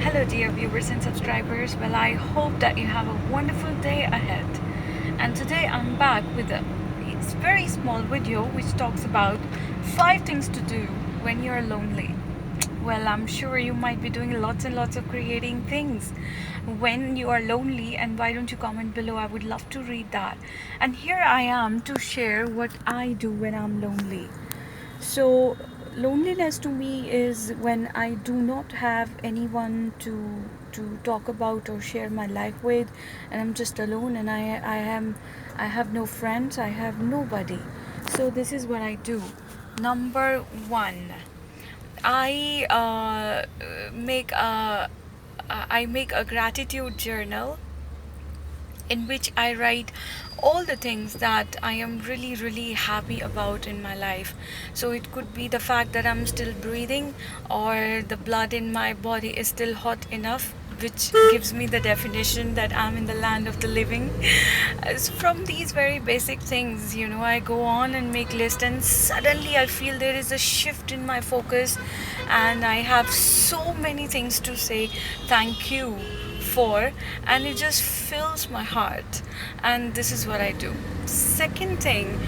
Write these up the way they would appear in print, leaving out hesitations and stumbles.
Hello, dear viewers and subscribers. Well, I hope that you have a wonderful day ahead. And today I'm back with a very small video which talks about 5 things to do when you're lonely. Well, I'm sure you might be doing lots and lots of creating things when you are lonely, and why don't you comment below? I would love to read that. And here I am to share what I do when I'm lonely. So, loneliness to me is when I do not have anyone to talk about or share my life with, and I'm just alone, and I have no friends, I have nobody. So this is what I do. Number one, I make a gratitude journal in which I write all the things that I am really, really happy about in my life. So it could be the fact that I'm still breathing, or the blood in my body is still hot enough, which gives me the definition that I'm in the land of the living. From these very basic things, I go on and make lists, and suddenly I feel there is a shift in my focus, and I have so many things to say thank you for, and it just fills my heart. And this is what I do. Second thing,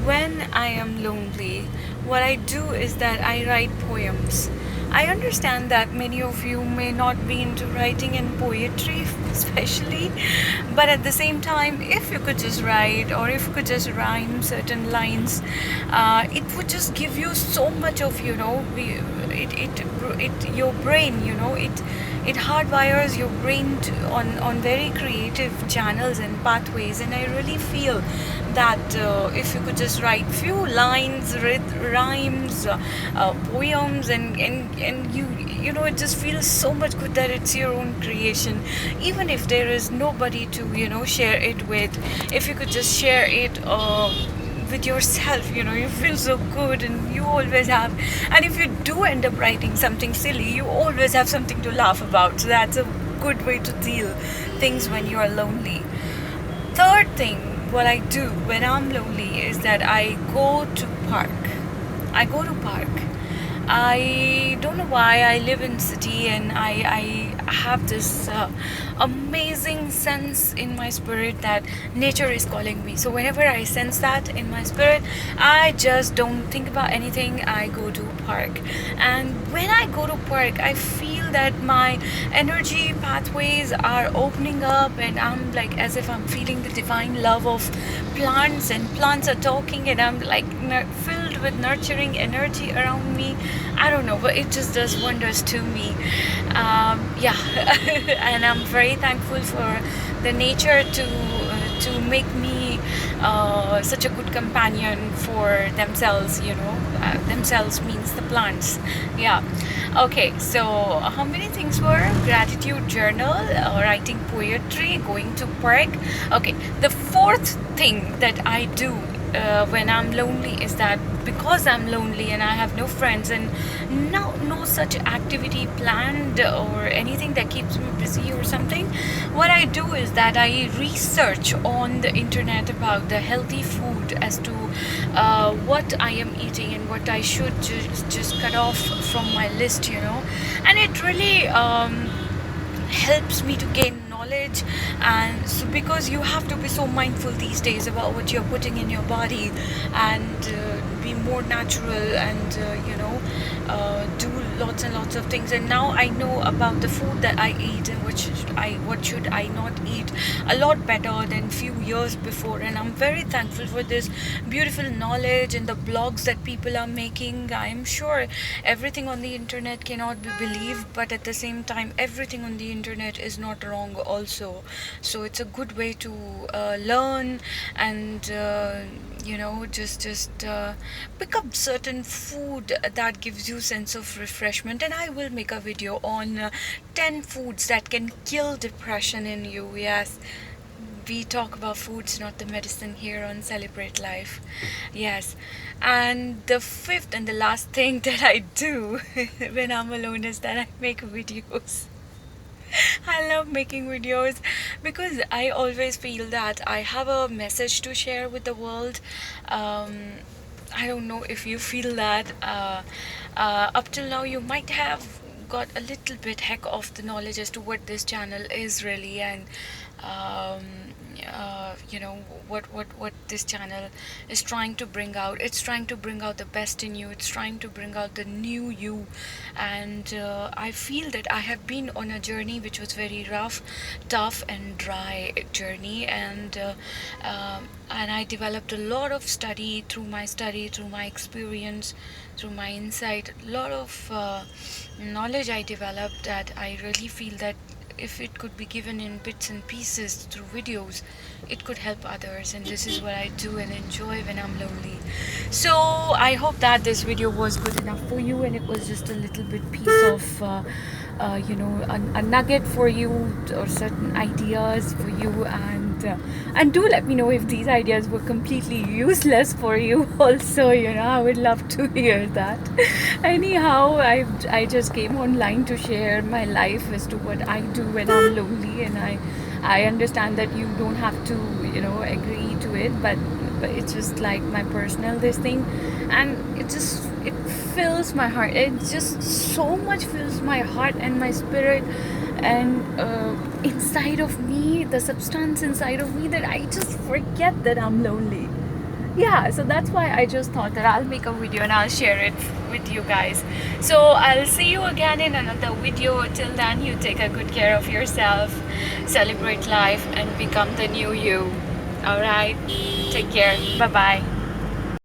when I am lonely, what I do is that I write poems. I understand that many of you may not be into writing and poetry, especially, but at the same time, if you could just write, or if you could just rhyme certain lines, it would just give you so much of, your brain, it hardwires your brain on very creative channels and pathways. And I really feel that if you could just write few lines, rhymes, poems, and it just feels so much good that it's your own creation, even if there is nobody to share it with. If you could just share it with yourself, you feel so good, and you always have. And if you do end up writing something silly, you always have something to laugh about. So that's a good way to deal things when you are lonely. Third thing, what I do when I'm lonely is that I go to park. I go to park. I don't know why. I live in city, and I have this amazing sense in my spirit that nature is calling me. So whenever I sense that in my spirit, I just don't think about anything. I go to park, and when I go to park, I feel that my energy pathways are opening up, and I'm like as if I'm feeling the divine love of plants, and plants are talking, and I'm like filled with nurturing energy around me. I don't know, but it just does wonders to me. Yeah, and I'm very thankful for the nature to make me such a good companion for themselves. Themselves means the plants. Yeah. Okay. So how many things were gratitude journal, writing poetry, going to park? Okay. The fourth thing that I do when I'm lonely is that because I'm lonely and I have no friends and no such activity planned or anything that keeps me busy or something, what I do is that I research on the internet about the healthy food as to what I am eating and what I should just cut off from my list, and it really helps me to gain knowledge. And so because you have to be so mindful these days about what you're putting in your body, and be more natural, and do lots and lots of things. And now I know about the food that I eat, and what should I not eat, a lot better than few years before. And I'm very thankful for this beautiful knowledge and the blogs that people are making. I'm sure everything on the internet cannot be believed, but at the same time everything on the internet is not wrong also. So it's a good way to learn, and just pick up certain food that gives you sense of refreshment. And I will make a video on 10 foods that can kill depression in you. Yes, we talk about foods, not the medicine, here on Celebrate Life. Yes. And the fifth and the last thing that I do when I'm alone is that I make videos. I love making videos because I always feel that I have a message to share with the world. Um, I don't know if you feel that. Up till now, you might have got a little bit heck of the knowledge as to what this channel is really, and um, you know, what this channel is trying to bring out. It's trying to bring out the best in you. It's trying to bring out the new you. And I feel that I have been on a journey which was very rough, tough and dry journey, and I developed a lot of study, through my experience, through my insight, a lot of knowledge I developed, that I really feel that if it could be given in bits and pieces through videos, it could help others. And this is what I do and enjoy when I'm lonely. So I hope that this video was good enough for you, and it was just a little bit piece of you know, a nugget for you, or certain ideas for you. And do let me know if these ideas were completely useless for you also. You know, I would love to hear that. Anyhow, I just came online to share my life as to what I do when I'm lonely, and I understand that you don't have to, you know, agree to it, but it's just like my personal this thing, and it fills my heart. It just so much fills my heart and my spirit, and inside of me, the substance inside of me, that I just forget that I'm lonely. Yeah, so that's why I just thought that I'll make a video and I'll share it with you guys. So I'll see you again in another video. Till then, you take a good care of yourself, celebrate life, and become the new you. All right, take care. Bye bye.